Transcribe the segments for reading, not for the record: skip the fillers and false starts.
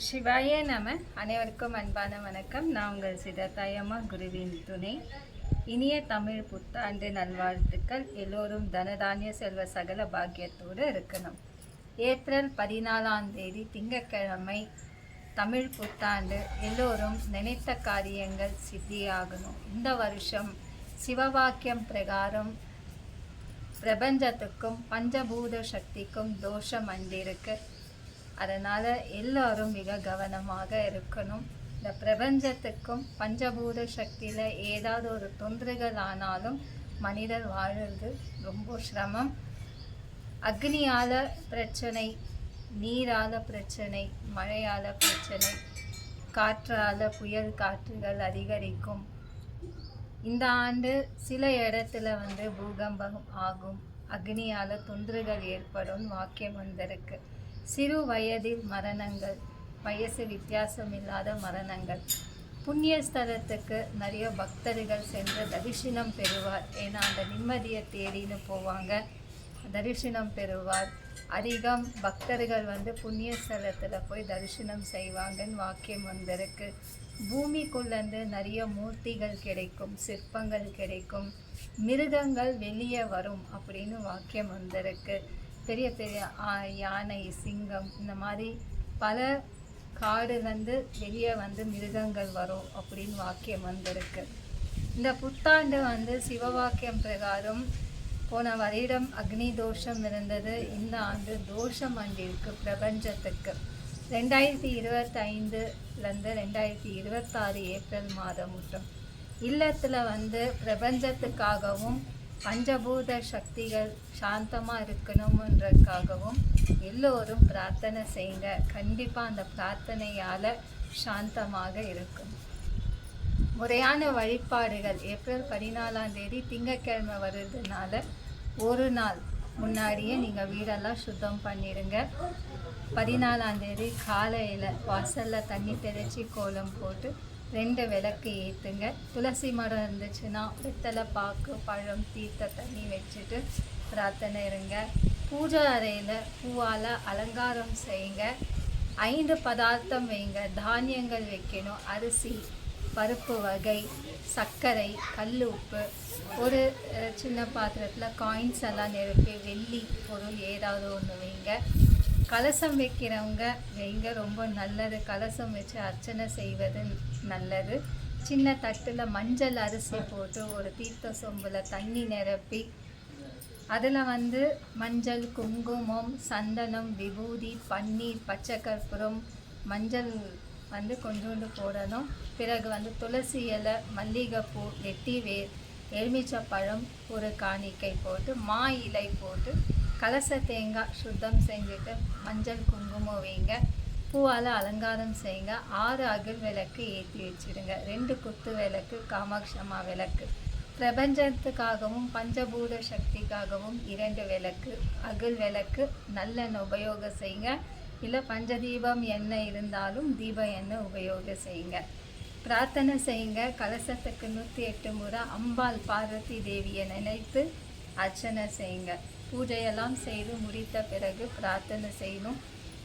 சிவாய நம. அனைவருக்கும் அன்பான வணக்கம். நான் உங்கள் சிதத்தாயம்மா, குருவின் துணை. இனிய தமிழ் புத்தாண்டு நல்வாழ்த்துக்கள். எல்லோரும் தனதானிய செல்வ சகல பாக்கியத்தோடு இருக்கணும். ஏப்ரல் 14ஆம் தேதி திங்கட்கிழமை தமிழ் புத்தாண்டு. எல்லோரும் நினைத்த காரியங்கள் சித்தியாகணும். இந்த வருஷம் சிவவாக்கியம் பிரகாரம் பிரபஞ்சத்துக்கும் பஞ்சபூத சக்திக்கும் தோஷம் வந்திருக்கு. அதனால் எல்லோரும் மிக கவனமாக இருக்கணும். இந்த பிரபஞ்சத்துக்கும் பஞ்சபூத சக்தியில் ஏதாவது ஒரு தொந்தரவுகள் ஆனாலும் மனிதர் வாழுறது ரொம்ப சிரமம். அக்னியால் பிரச்சனை, நீரால் பிரச்சனை, மழையால் பிரச்சனை, காற்றால் புயல் காற்றுகள் அதிகரிக்கும். இந்த ஆண்டு சில இடத்துல பூகம்பம் ஆகும். அக்னியால் தொந்தரவுகள் ஏற்படும் வாக்கியம் வந்திருக்கு. சிறு வயதில் மரணங்கள், வயசு வித்தியாசம் இல்லாத மரணங்கள். புண்ணிய ஸ்தலத்துக்கு நிறைய பக்தர்கள் சென்று தரிசனம் பெறுவார். ஏன்னா அந்த நிம்மதியை தேடின்னு போவாங்க, தரிசனம் பெறுவார். அதிகம் பக்தர்கள் புண்ணிய ஸ்தலத்தில் போய் தரிசனம் செய்வாங்கன்னு வாக்கியம் வந்திருக்கு. பூமிக்குள்ளேருந்து நிறைய மூர்த்திகள் கிடைக்கும், சிற்பங்கள் கிடைக்கும், மிருகங்கள் வெளியே வரும் அப்படின்னு வாக்கியம் வந்திருக்கு. பெரிய பெரிய யானை, சிங்கம், இந்த மாதிரி பல காடு வெளியே மிருகங்கள் வரும் அப்படின்னு வாக்கியம் வந்திருக்கு. இந்த புத்தாண்டு சிவவாக்கியம் பிரகாரம் போன வருடம் அக்னி தோஷம் இருந்தது. இந்த ஆண்டு தோஷம் வந்திருக்கு பிரபஞ்சத்துக்கு. 2025லேருந்து 2026 ஏப்ரல் மாதம் மட்டும் இல்லத்தில் பிரபஞ்சத்துக்காகவும் பஞ்சபூத சக்திகள் சாந்தமாக இருக்கணும்ன்றதுக்காகவும் எல்லோரும் பிரார்த்தனை செய்யுங்க. கண்டிப்பாக அந்த பிரார்த்தனையால் சாந்தமாக இருக்கும். முறையான வழிபாடுகள் ஏப்ரல் 14ஆம் தேதி திங்கட்கிழமை வருதுனால ஒரு நாள் முன்னாடியே நீங்கள் வீடெல்லாம் சுத்தம் பண்ணிடுங்க. 14ஆம் தேதி காலையில் வாசலில் தண்ணி தெளித்து கோலம் போட்டு 2 விளக்கு ஏற்றுங்க. துளசி மரம் இருந்துச்சுன்னா வெத்தலை, பாக்கு, பழம், தீர்த்த தண்ணி வச்சுட்டு பிரார்த்தனை இருங்க. பூஜை அறையில் பூவால் அலங்காரம் செய்யுங்க. 5 பதார்த்தம் வைங்க. தானியங்கள் வைக்கணும். அரிசி, பருப்பு வகை, சர்க்கரை, கல் உப்பு, ஒரு சின்ன பாத்திரத்தில் காயின்ஸ் எல்லாம் நிரப்பி வெள்ளி பொருள் ஏதாவது ஒன்று வைங்க. கலசம் வைக்கிறவங்க வைங்க, ரொம்ப நல்லது. கலசம் வச்சு அர்ச்சனை செய்வது நல்லது. சின்ன தட்டில் மஞ்சள் அரிசி போட்டு ஒரு தீர்த்த சொம்பில் தண்ணி நிரப்பி அதில் மஞ்சள், குங்குமம், சந்தனம், விபூதி, பன்னீர், பச்சை கற்பூரம், மஞ்சள் கொஞ்சோண்டு போடணும். பிறகு துளசி இலை, மல்லிகைப்பூ, வெட்டி வேர், எலுமிச்சப்பழம் ஒரு காணிக்கை போட்டு மா இலை போட்டு கலச தேங்காய் சுத்தம் செஞ்சுட்டு மஞ்சள் குங்குமம் வைங்க. பூவால் அலங்காரம் செய்யுங்க. 6 அகல் விளக்கு ஏற்றி வச்சுடுங்க. 2 குத்து விளக்கு, காமாட்சம்மா விளக்கு. பிரபஞ்சத்துக்காகவும் பஞ்சபூத சக்திக்காகவும் 2 விளக்கு, அகல் விளக்கு நல்லெண்ணெய் உபயோகம் செய்யுங்க. இல்லை பஞ்சதீபம் எண்ணெய் இருந்தாலும் தீப எண்ணெய் உபயோகம் செய்யுங்க. பிரார்த்தனை செய்யுங்க. கலசத்துக்கு 108 முறை அம்பாள் பார்வதி தேவியை நினைத்து அர்ச்சனை செய்யுங்க. பூஜையெல்லாம் செய்து முடித்த பிறகு பிரார்த்தனை செய்யணும்.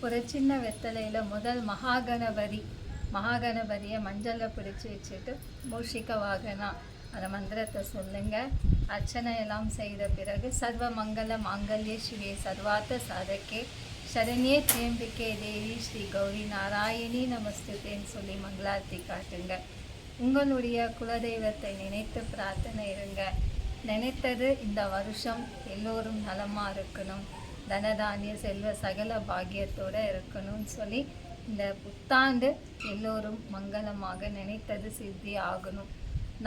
ஒரு சின்ன வெத்தலையில் முதல் மகாகணபதியை மஞ்சளில் பிடிச்சி வச்சுட்டு மூஷிக வாகனா அந்த மந்திரத்தை சொல்லுங்கள். அர்ச்சனை எல்லாம் செய்த பிறகு சர்வ மங்கள மாங்கல்ய சிவே சர்வார்த்த சாதகே சரண்யே திரியம்பிகே தேவி ஸ்ரீ கௌரி நாராயணி நமஸ்துதேன்னு சொல்லி மங்களார்த்தி காட்டுங்க. உங்களுடைய குலதெய்வத்தை நினைத்து பிரார்த்தனை இருங்க. நினைத்தது இந்த வருஷம் எல்லோரும் நலமாக இருக்கணும், தனதானிய செல்வ சகல பாக்கியத்தோடு இருக்கணும்னு சொல்லி இந்த புத்தாண்டு எல்லோரும் மங்களமாக நினைத்தது சித்தி ஆகணும்.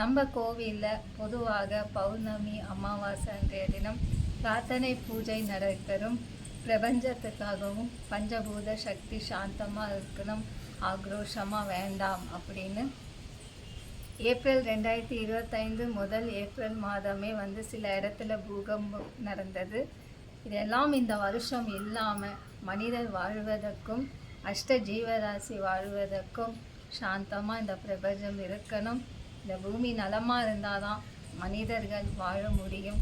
நம்ம கோவிலில் பொதுவாக பௌர்ணமி, அமாவாசை அன்றைய தினம் பிரார்த்தனை பூஜை நடைபெறும். பிரபஞ்சத்துக்காகவும் பஞ்சபூத சக்தி சாந்தமாக இருக்கணும், ஆக்ரோஷமாக வேண்டாம் அப்படின்னு. ஏப்ரல் 2025 முதல் ஏப்ரல் மாதமே சில இடத்துல பூகம்பம் நடந்தது. இதெல்லாம் இந்த வருஷம் இல்லாமல் மனிதர் வாழ்வதற்கும் அஷ்ட ஜீவராசி வாழ்வதற்கும் சாந்தமாக இந்த பிரபஞ்சம் இருக்கணும். இந்த பூமி நலமாக இருந்தால் தான் மனிதர்கள் வாழ முடியும்.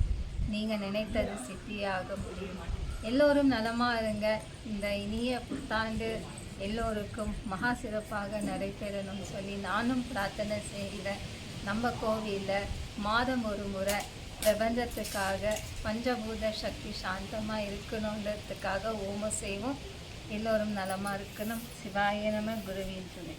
நீங்கள் நினைத்தது சித்தியாக முடியும். எல்லோரும் நலமாக இருங்க. இந்த இனிய புத்தாண்டு எல்லோருக்கும் மகா சிறப்பாக நடைபெறணும்னு சொல்லி நானும் பிரார்த்தனை செய்கிறேன். நம்ம கோவிலில் மாதம் ஒரு முறை பிரபஞ்சத்துக்காக பஞ்சபூத சக்தி சாந்தமாக இருக்கணுன்றதுக்காக ஓமம் செய்வோம். எல்லோரும் நலமாக இருக்கணும். சிவாய நம. குருவின் துணை.